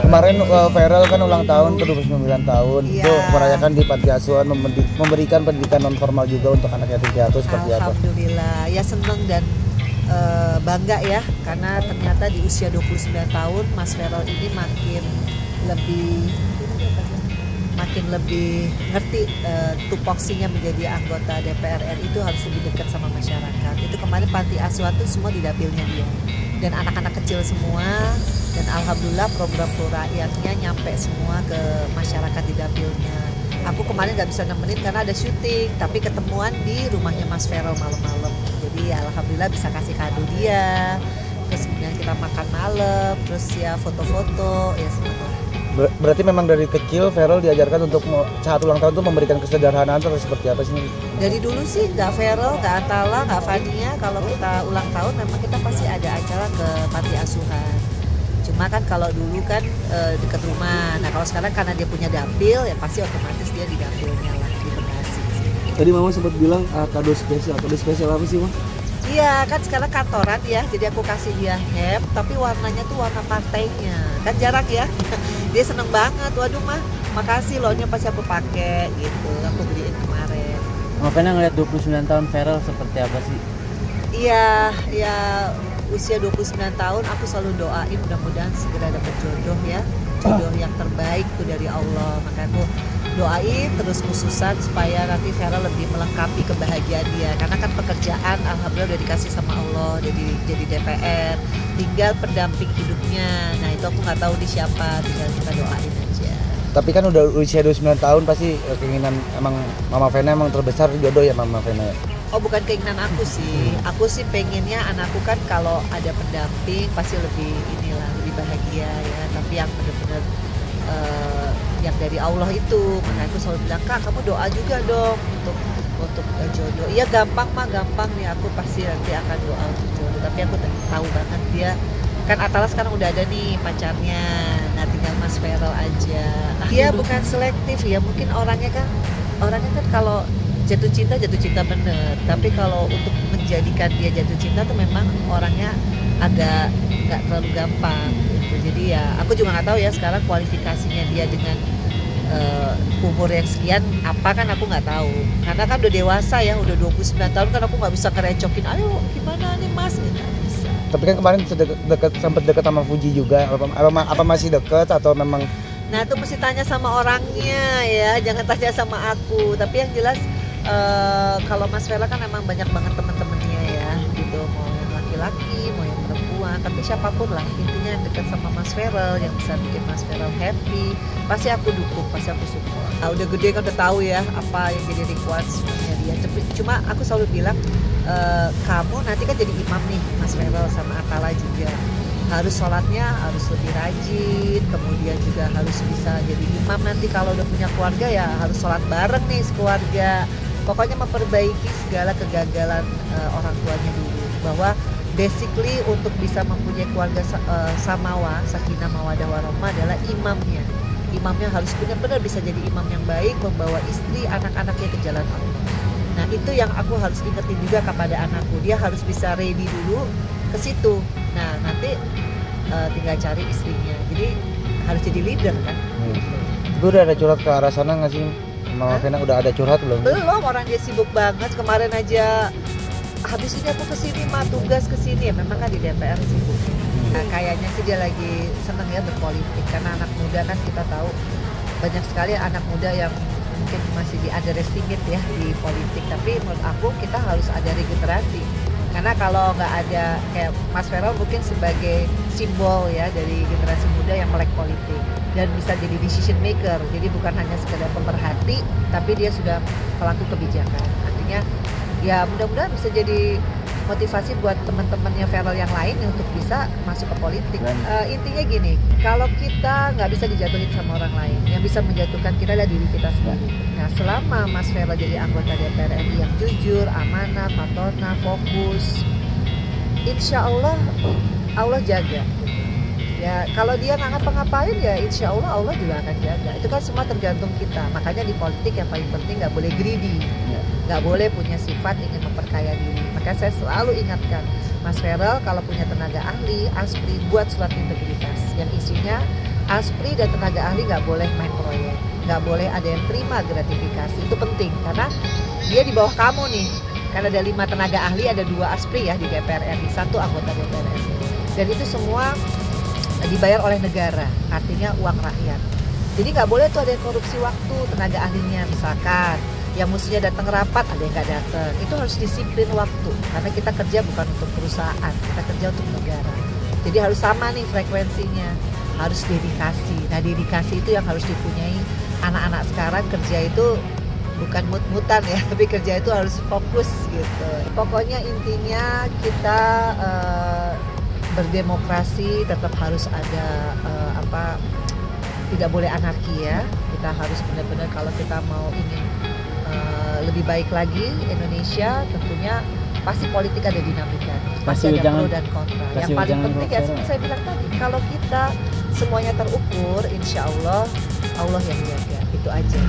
Kemarin viral kan ulang tahun ke-29 tahun. Itu merayakan di panti asuhan, memberikan pendidikan non formal juga untuk anak yatim piatu seperti apa? Alhamdulillah, ya seneng dan bangga ya, karena ternyata di usia 29 tahun Mas Feral ini makin lebih ngerti tupoksinya menjadi anggota DPR RI itu harus lebih dekat sama masyarakat. Itu kemarin panti asuhan itu semua di dapilnya dia, dan anak-anak kecil semua, dan alhamdulillah program pro rakyatnya nyampe semua ke masyarakat di dapilnya. Aku kemarin nggak bisa nemenin karena ada syuting, tapi ketemuan di rumahnya Mas Feral malam-malam. Jadi alhamdulillah bisa kasih kado dia, terus kemudian kita makan malam, terus ya foto-foto, ya semua. Berarti memang dari kecil Feral diajarkan untuk saat ulang tahun itu memberikan kesederhanaan atau seperti apa sih? Dari dulu sih nggak Feral, nggak Atala, nggak Fania, kalau kita ulang tahun memang kita pasti ada acara ke panti asuhan. Cuma kan kalau dulu kan dekat rumah, nah kalau sekarang karena dia punya dapil ya pasti otomatis dia di dapilnya lah, di Bekasi. Tadi Mama sempat bilang kado spesial apa sih, Mama? Iya kan sekarang kantoran ya, jadi aku kasih dia hem, tapi warnanya tuh warna partainya, kan jarang ya. Dia seneng banget, waduh mah makasih loh-nya pasti aku pakai gitu, aku beliin kemarin. Mama Vena ngeliat 29 tahun Feral seperti apa sih? Iya, ya usia 29 tahun aku selalu doain mudah-mudahan segera dapat jodoh ya, jodoh yang terbaik tuh dari Allah. Makanya aku doain terus khususan supaya nanti Feral lebih melengkapi kebahagiaan dia, karena kan pekerjaan alhamdulillah udah dikasih sama Allah, jadi DPR, tinggal pendamping hidupnya. Nah itu aku nggak tahu di siapa, tinggal kita doain aja. Tapi kan udah usia 29 tahun pasti keinginan emang Mama Vena emang terbesar jodoh ya Mama Vena ya? Oh bukan keinginan aku sih pengennya anakku kan kalau ada pendamping pasti lebih lebih bahagia ya, tapi yang benar-benar yang dari Allah itu. Makanya aku selalu bilang, Kak kamu doa juga dong untuk jodoh. Iya gampang nih, aku pasti nanti akan doa untuk jodoh, tapi aku tahu banget dia kan Atala sekarang udah ada nih pacarnya, nah tinggal Mas Feral aja. Dia bukan selektif ya, mungkin orangnya kan kalau jatuh cinta bener, tapi kalau untuk menjadikan dia jatuh cinta tuh memang orangnya agak nggak terlalu gampang gitu. Jadi ya aku juga nggak tahu ya sekarang kualifikasinya dia dengan umur yang sekian apa, kan aku nggak tahu, karena kan udah dewasa ya, udah 29 tahun kan aku nggak bisa ngerecokin ayo gimana nih mas, nggak bisa. Tapi kan kemarin sempat dekat sama Fuji juga, apa masih dekat atau memang? Nah itu mesti tanya sama orangnya ya, jangan tanya sama aku. Tapi yang jelas kalau Mas Vela kan emang banyak banget teman-temannya ya gitu, mau yang laki-laki mau yang perempuan, tapi siapapun lah intinya yang dekat sama Mas Feral, yang bisa bikin Mas Feral happy pasti aku dukung, pasti aku support. Nah, udah gede kan udah tahu ya apa yang jadi requirement-nya dia. Cuma aku selalu bilang kamu nanti kan jadi imam nih Mas Feral sama Atala juga, harus sholatnya harus lebih rajin, kemudian juga harus bisa jadi imam nanti kalau udah punya keluarga ya harus sholat bareng nih sekeluarga. Pokoknya memperbaiki segala kegagalan orang tuanya dulu, bahwa basically untuk bisa mempunyai keluarga samawa, sakinah mawadah warahmah adalah imamnya harus benar-benar bisa jadi imam yang baik, membawa istri anak-anaknya ke jalan Allah. Nah itu yang aku harus ingetin juga kepada anakku, dia harus bisa ready dulu ke situ. Nah nanti tinggal cari istrinya, jadi harus jadi leader kan. Itu udah ada curhat ke arah sana nggak sih Mama Vena, udah ada curhat belum? Belum, orang dia sibuk banget. Kemarin aja habis ini aku kesini mah tugas kesini ya, memang kan di DPR sibuk. Nah kayaknya sih dia lagi seneng ya berpolitik, karena anak muda kan kita tahu banyak sekali anak muda yang mungkin masih di underestimate ya di politik. Tapi menurut aku kita harus ada regenerasi, karena kalau nggak ada kayak Mas Feral mungkin sebagai simbol ya dari generasi muda yang melek politik dan bisa jadi decision maker, jadi bukan hanya sekedar pemerhati tapi dia sudah pelaku kebijakan. Artinya ya mudah-mudahan bisa jadi motivasi buat teman-temannya Feral yang lain untuk bisa masuk ke politik. Intinya gini, kalau kita nggak bisa dijatuhin sama orang lain, yang bisa menjatuhkan kita adalah diri kita sendiri. Nah selama Mas Feral jadi anggota DPR RI yang jujur, amanah, patona, fokus, insya Allah jaga. Ya kalau dia nggak ngapa-ngapain ya insya Allah juga akan jaga. Itu kan semua tergantung kita. Makanya di politik yang paling penting nggak boleh greedy, nggak boleh punya sifat ingin memperkaya diri. Makanya saya selalu ingatkan Mas Feral kalau punya tenaga ahli, aspri, buat surat integritas yang isinya ASPRI dan tenaga ahli nggak boleh main proyek, nggak boleh ada yang terima gratifikasi. Itu penting karena dia di bawah kamu nih. Karena ada 5 tenaga ahli, ada 2 ASPRI ya di DPR RI, 1 anggota DPR RI. Dan itu semua dibayar oleh negara, artinya uang rakyat. Jadi nggak boleh tuh ada yang korupsi waktu tenaga ahlinya, misalkan yang mestinya datang rapat ada yang nggak datang. Itu harus disiplin waktu karena kita kerja bukan untuk perusahaan, kita kerja untuk negara. Jadi harus sama nih frekuensinya, harus dedikasi. Nah dedikasi itu yang harus dipunyai anak-anak sekarang. Kerja itu bukan mut-mutan ya, tapi kerja itu harus fokus gitu. Pokoknya intinya kita berdemokrasi tetap harus ada tidak boleh anarki ya. Kita harus benar-benar kalau kita mau ingin lebih baik lagi Indonesia, tentunya pasti politik ada dinamika, pasti ada pro dan kontra. Yang paling penting ya seperti saya bilang tadi, kalau kita semuanya terukur, insya Allah Allah yang jaga, itu aja.